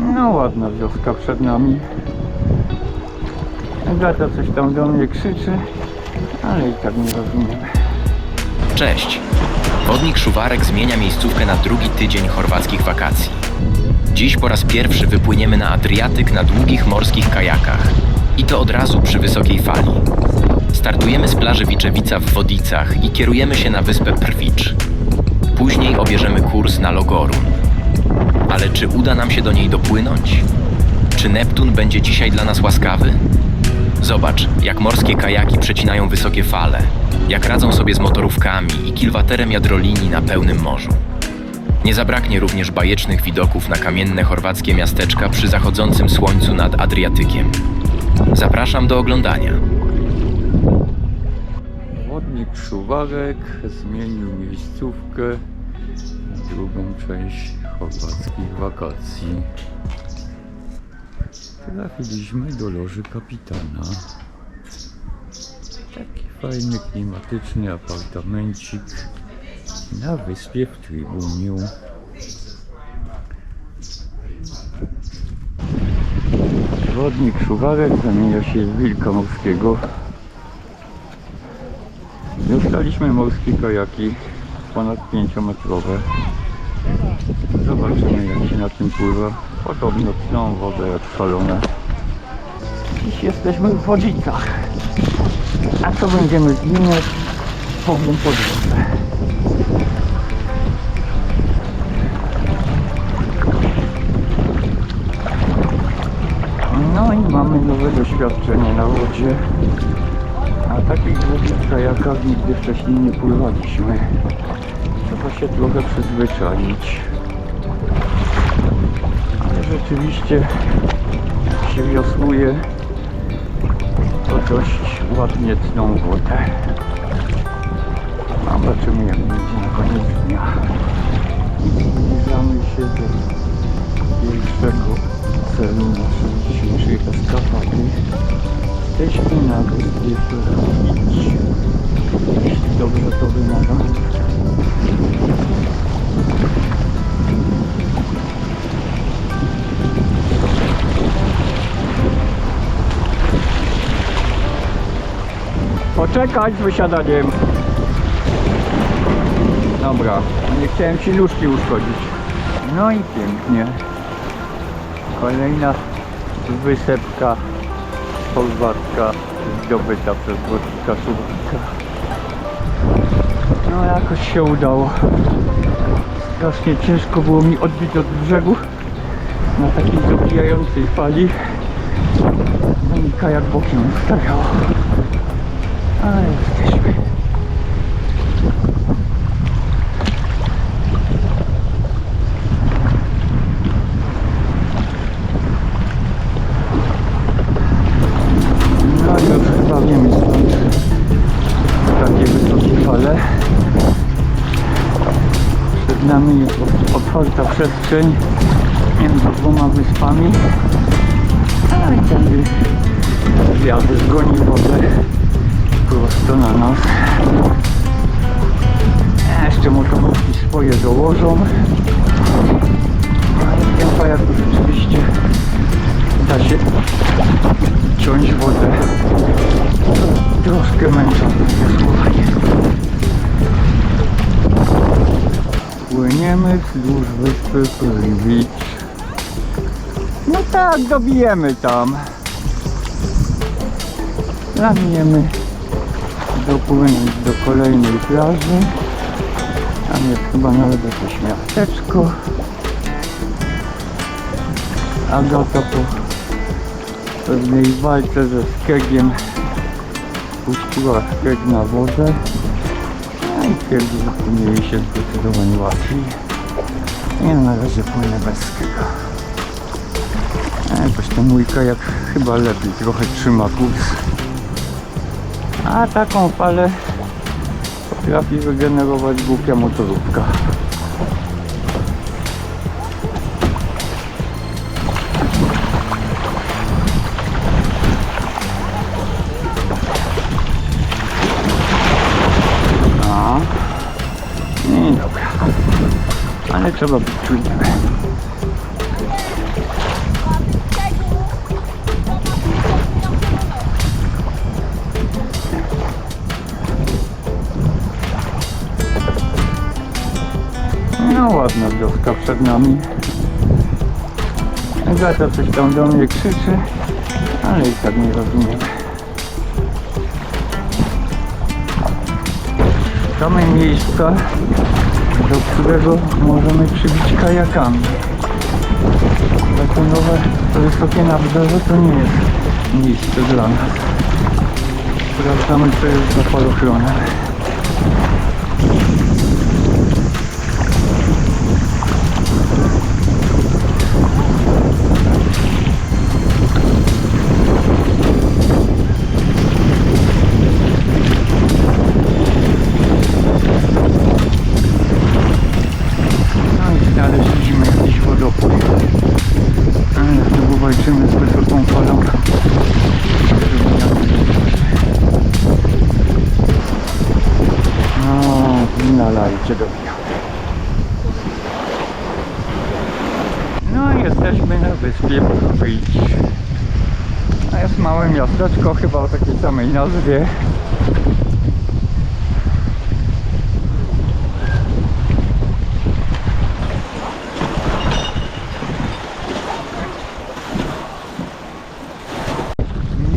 No ładna wioska przed nami. Agata coś tam do mnie krzyczy, ale i tak nie rozumiemy. Cześć! Wodnik Szuwarek zmienia miejscówkę na drugi tydzień chorwackich wakacji. Dziś po raz pierwszy wypłyniemy na Adriatyk na długich morskich kajakach. I to od razu przy wysokiej fali. Startujemy z plaży Viczewica w Wodicach i kierujemy się na wyspę Prwicz. Później obierzemy kurs na Logorun. Ale czy uda nam się do niej dopłynąć? Czy Neptun będzie dzisiaj dla nas łaskawy? Zobacz, jak morskie kajaki przecinają wysokie fale, jak radzą sobie z motorówkami i kilwaterem jadrolinii na pełnym morzu. Nie zabraknie również bajecznych widoków na kamienne chorwackie miasteczka przy zachodzącym słońcu nad Adriatykiem. Zapraszam do oglądania. Wodnik Szuwarek zmienił miejscówkę na drugą część chorwackich wakacji. Trafiliśmy do loży kapitana. Taki fajny, klimatyczny apartamencik na wyspie w Trybuniu. Wodnik Szuwarek zamienia się w wilka morskiego. Dostaliśmy morskie kajaki ponad 5-metrowe. Zobaczymy, jak się na tym pływa. Podobno tną wodę jak szalone. Dziś jesteśmy w Wodicach. A co będziemy zmieniać? Powiem po drodze. No i mamy nowe doświadczenie na wodzie. Na takich długich kajakach nigdy wcześniej nie pływaliśmy. Trzeba się trochę przyzwyczaić. Ale rzeczywiście się wiosłuje, to dość ładnie tną wodę. Zobaczymy, jak będzie na koniec dnia. Zbliżamy się do pierwszego celu naszej dzisiejszej eskapady. Jesteśmy na wyspie Prwicz. Jeśli dobrze to wymaga. Poczekać z wysiadaniem. Dobra, nie chciałem ci nóżki uszkodzić. No i pięknie. Kolejna wysepka chorwacka zdobyta przez wodnika Szuwarka. No jakoś się udało. Strasznie ciężko było mi odbić od brzegu na takiej dobijającej fali. No i kajak bokiem ustawiało. Ale jesteśmy. No już chyba wiemy, stąd takie wysokie fale. Przed nami jest otwarta przestrzeń między dwoma wyspami. No i ten wiatr zgoni wodę prosto na nas. Jeszcze motorówki swoje dołożą. No i ten kajak rzeczywiście da się ciąć wodę. Troszkę męczące wiosłowanie. Płyniemy wzdłuż wyspy Prwicz. No tak, dobijemy tam. Planujemy dopłynąć do kolejnej plaży. Tam jest chyba nawet jakieś miasteczko. Agata po pewnej walce ze skegiem puściła skeg na wodę. No i twierdzi, że płynie się zdecydowanie łatwiej. Nie, na razie płynę bez skega. Jakoś ten mój kajak chyba lepiej trochę trzyma kurs. A taką falę potrafi wygenerować głupia motorówka. No. Nie, dobra. Ale trzeba być czujnym. ładna wioska przed nami. Agata coś tam do mnie krzyczy, ale i tak nie rozumiem. Szukamy miejsca, do którego możemy przybić kajakami. Takie nowe, wysokie nabrzeże to nie jest miejsce dla nas. Sprawdzamy, co jest za falochronem. Znaleźliśmy jakiś wodopór, ale znowu walczymy z wysoką falą. No, nalajcie do mnie. No i jesteśmy na wyspie Beach. A jest małe miasteczko, chyba o takiej samej nazwie.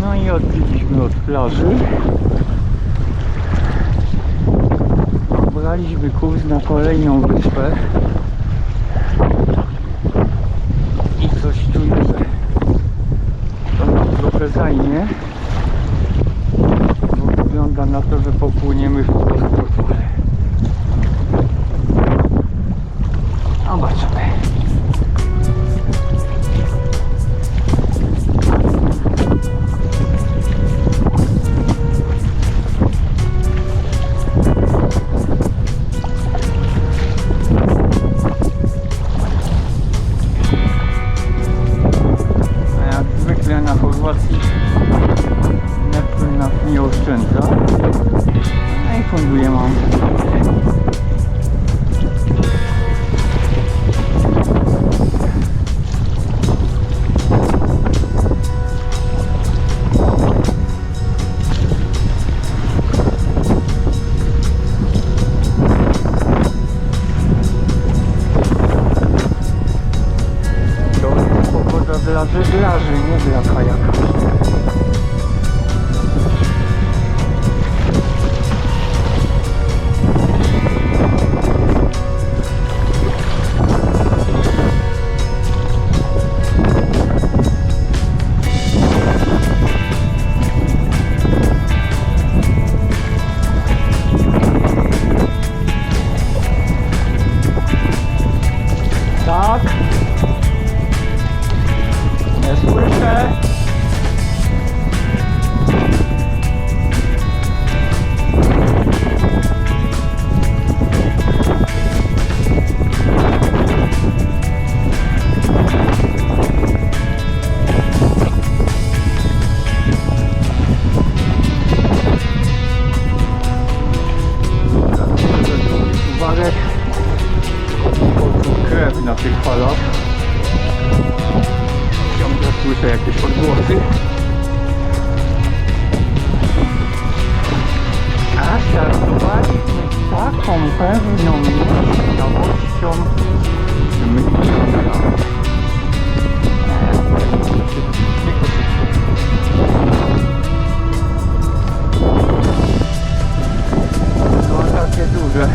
No i odbiliśmy od plaży. Obraliśmy kurs na kolejną wyspę. I coś czuję, że to nam trochę zajmie. Bo wygląda na to, że popłyniemy w prosto. Zobaczmy. Na Chorwacji Neptun nas nie oszczędza. No i funduje mam. Dla żeglarzy, nie dla kajaków. Tak? Nie słyszę. Uwagę, krew na tych falach. Ciągle słyszę jakieś odgłosy. A startowaliśmy z taką pewną miejscowością, że my nie przegramy. No takie duże.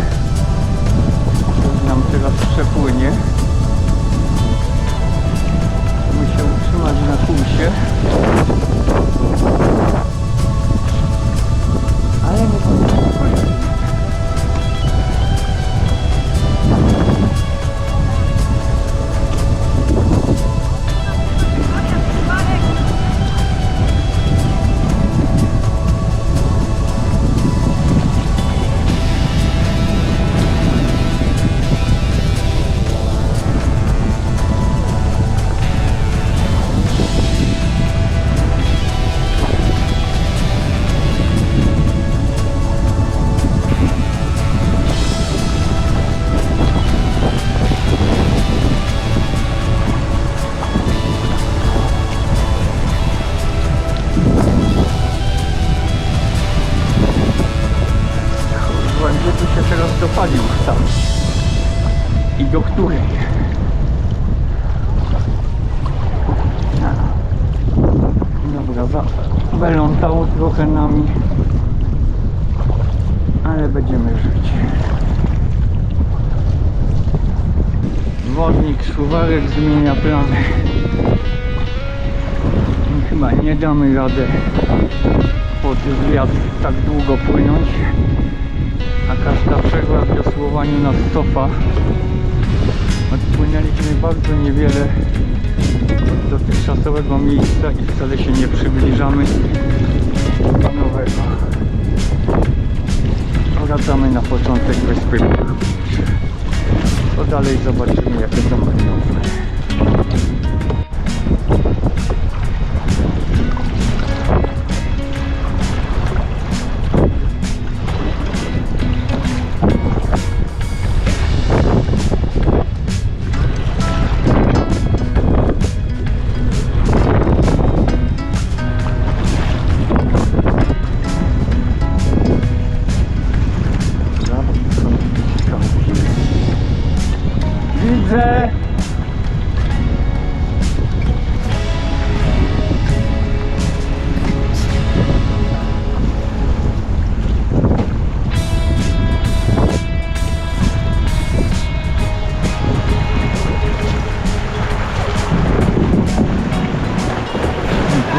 To nam teraz przepłynie. Musimy się utrzymać na kursie. Ale nie powinno wchodzić. Dobra, wylątało trochę nami, ale będziemy żyć. Wodnik Szuwarek zmienia plany. Chyba nie damy rady pod wiatr tak długo płynąć, a każda przerwa w wiosłowaniu nas cofa. Odpłynęliśmy bardzo niewiele od dotychczasowego miejsca i wcale się nie przybliżamy do nowego. Wracamy na początek wyspy. To dalej zobaczymy, jakie to manewry. Widzę!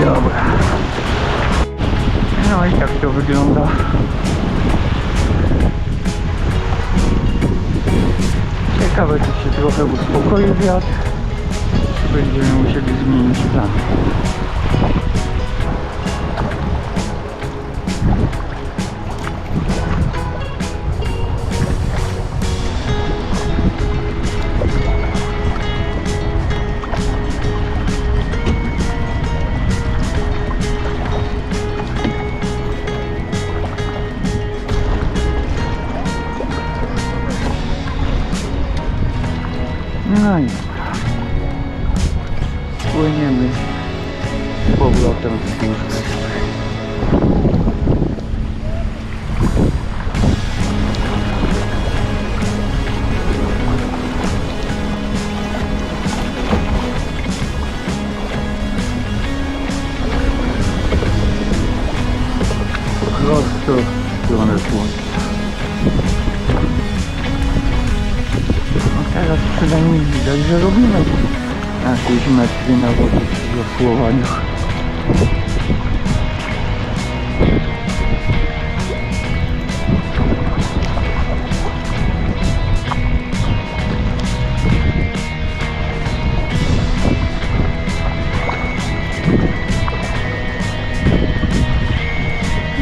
Dobra. No i tak to wygląda. Ciekawe, czy się trochę uspokoi wiatr, czy będziemy musieli zmienić plan. No i płyniemy z powrotem z tym wyspy. Prosto w stronę słońca. Teraz przynajmniej widać, że robimy jakieś metry na wodzie przy wiosłowaniu.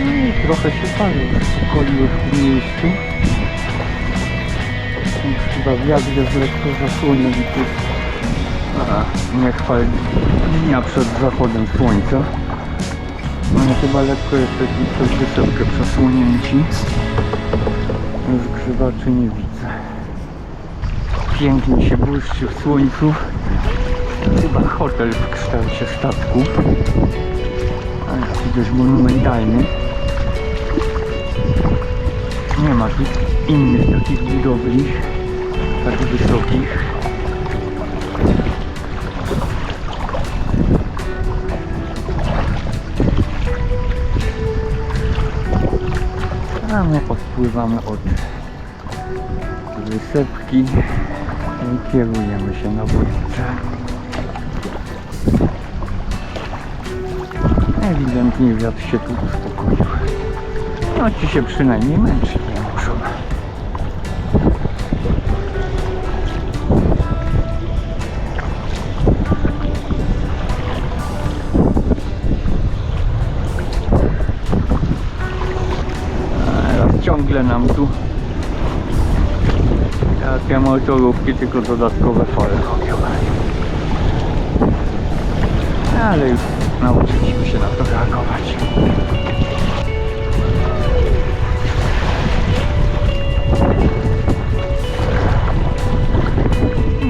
No i trochę się palił, uspokoliły w tym miejscu. Chyba wiatr jest lekko zasłonięty. Nie chwal dnia przed zachodem słońca. Ale chyba lekko jesteśmy przez wysepkę przesłonięci. Już grzybaczy nie widzę. Pięknie się błyszczy w słońcu. Chyba hotel w kształcie statku. Ale jest dość monumentalny. Nie ma tu innych takich budowli, tak wysokich. A my odpływamy od wysepki i kierujemy się na Wodnicę. Ewidentnie wiatr się tu uspokoił. No ci się przynajmniej męczyć nie muszą. Teraz ciągle nam tu takie motorówki, tylko dodatkowe fale robią. Ale już nauczyliśmy się na to reagować.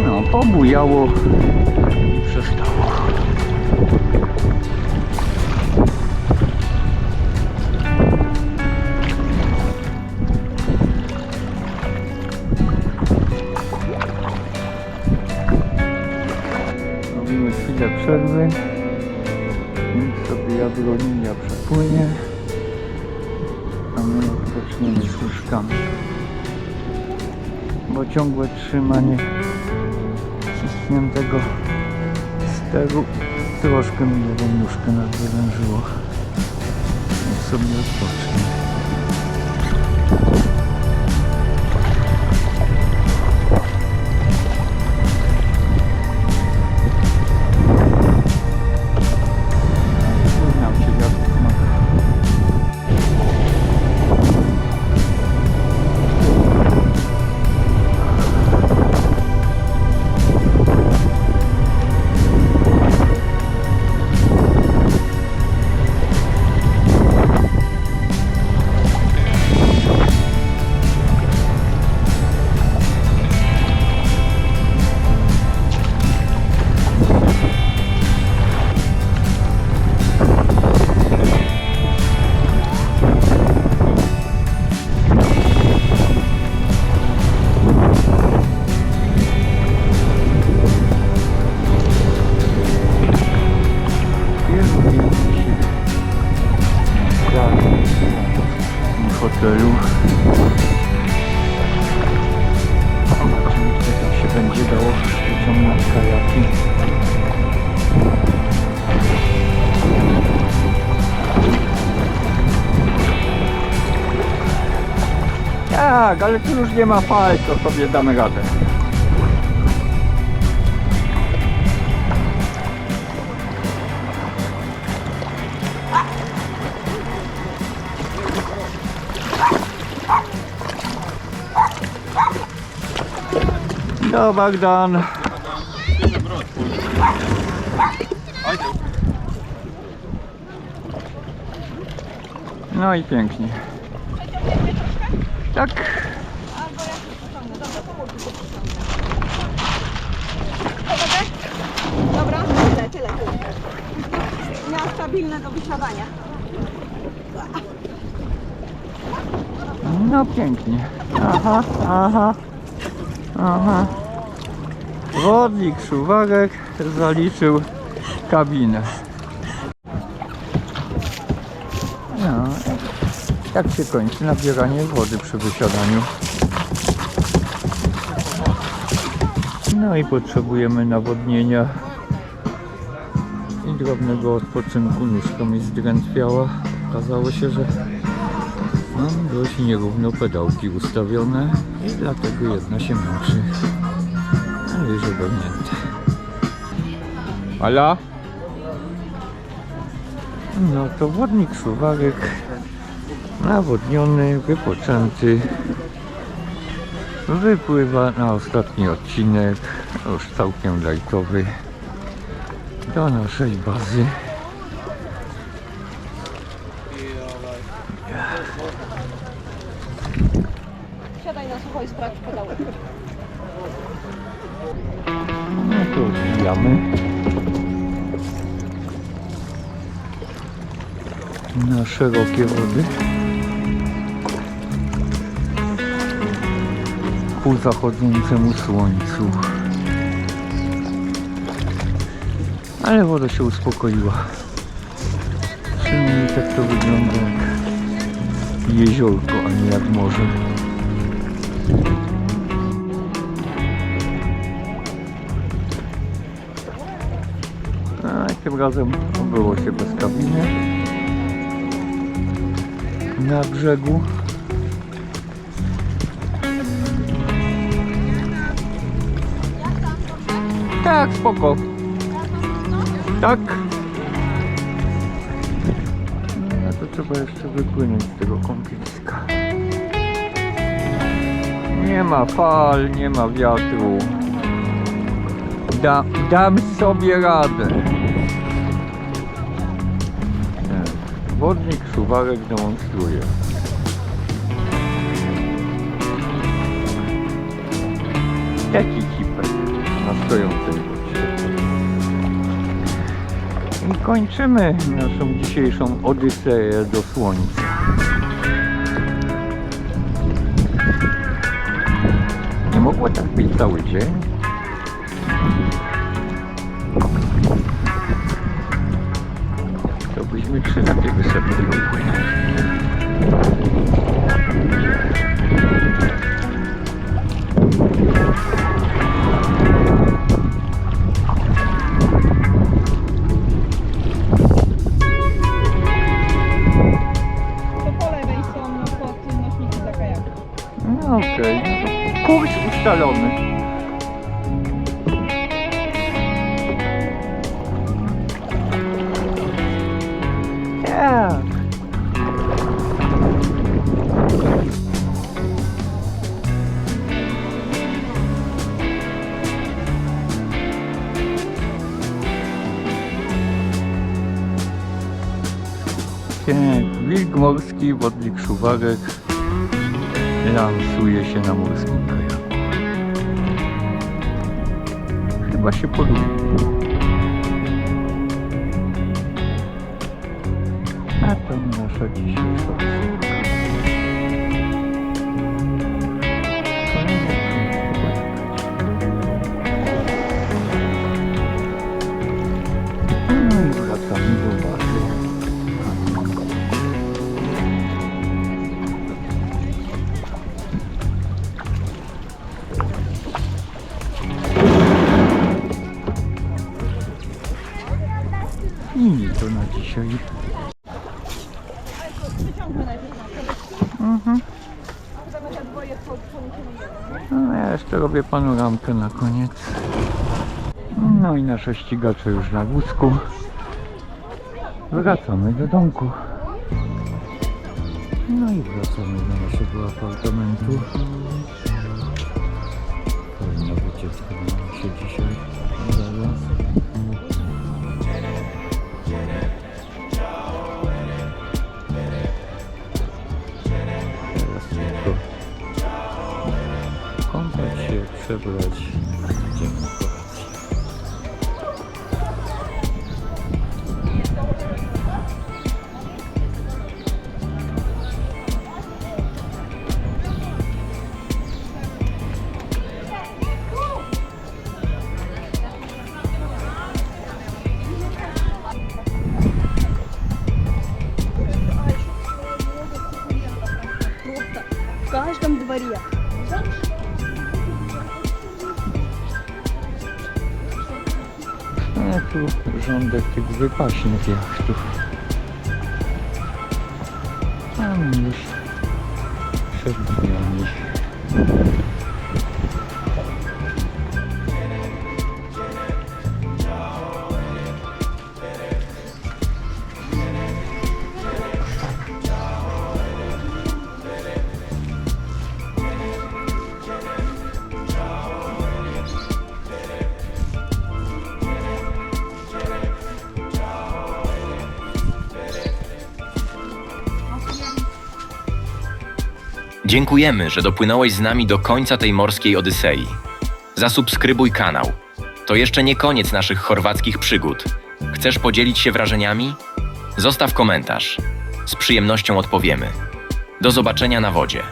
No, pobujało i przestało. chwilę przerwy. Niech sobie Jabloninia przepłynie. A my odpoczniemy z łóżkami. Bo ciągłe trzymanie ciśniętego steru troszkę mi lewą nóżkę nadwyrężyło. Niech sobie odpocznie. Hotelu. Zobaczymy, czy tam się będzie dało wyciągnąć kajaki. Tak, ale tu już nie ma fal, to sobie damy radę. No, Bogdan. No i pięknie. Tak. Dobra, tyle. Miała stabilne do wysiadania. No pięknie. Aha. Wodnik Szuwarek zaliczył kabinę. No, tak się kończy nabieranie wody przy wysiadaniu. No i potrzebujemy nawodnienia i drobnego odpoczynku. Nóżka mi zdrętwiała. Okazało się, że mam dość nierówno pedałki ustawione i dlatego jedna się męczy. Ale już ogarnięte. Ala? No to wodnik Szuwarek nawodniony, wypoczęty, wypływa na ostatni odcinek, już całkiem lajtowy, do naszej bazy. Siadaj na sucho i sprawdź pedałek. No to zbijamy na szerokie wody ku zachodzącemu słońcu. Ale woda się uspokoiła. Przynajmniej tak to wygląda jak jeziorko, a nie jak morze. A tym razem obyło się bez kabiny. Na brzegu. Tak, spoko. Tak. No to trzeba jeszcze wypłynąć z tego kąpieliska. Nie ma fal, nie ma wiatru. Dam sobie radę. Wodnik Szuwarek demonstruje. Taki hipek na stojącej wodzie. I kończymy naszą dzisiejszą odyseję do słońca. Nie mogło tak być cały dzień. Piękny. Wilk morski, wodnik Szuwarek lansuje się na morskim kajaku. Chyba się polubi. A to nasza dzisiejsza wysyłka. No i wracamy do bazy. I to na dzisiaj. Wyciągnę najpierw na Mhm. a potem te dwoje poniesiemy. No, ja jeszcze robię panoramkę na koniec. No i nasze ścigacze już na wózku. Wracamy do domku. No i wracamy do naszego apartamentu. Fajna wycieczka nam się dzisiaj udała. Teraz tylko kąpać się, przebrać. Idziemy na kolację. В каждом дворе. A tu rządek tych wypaśnych jachtów. Tam już przed dniami. Dziękujemy, że dopłynąłeś z nami do końca tej morskiej odysei. Zasubskrybuj kanał. To jeszcze nie koniec naszych chorwackich przygód. Chcesz podzielić się wrażeniami? Zostaw komentarz. Z przyjemnością odpowiemy. Do zobaczenia na wodzie.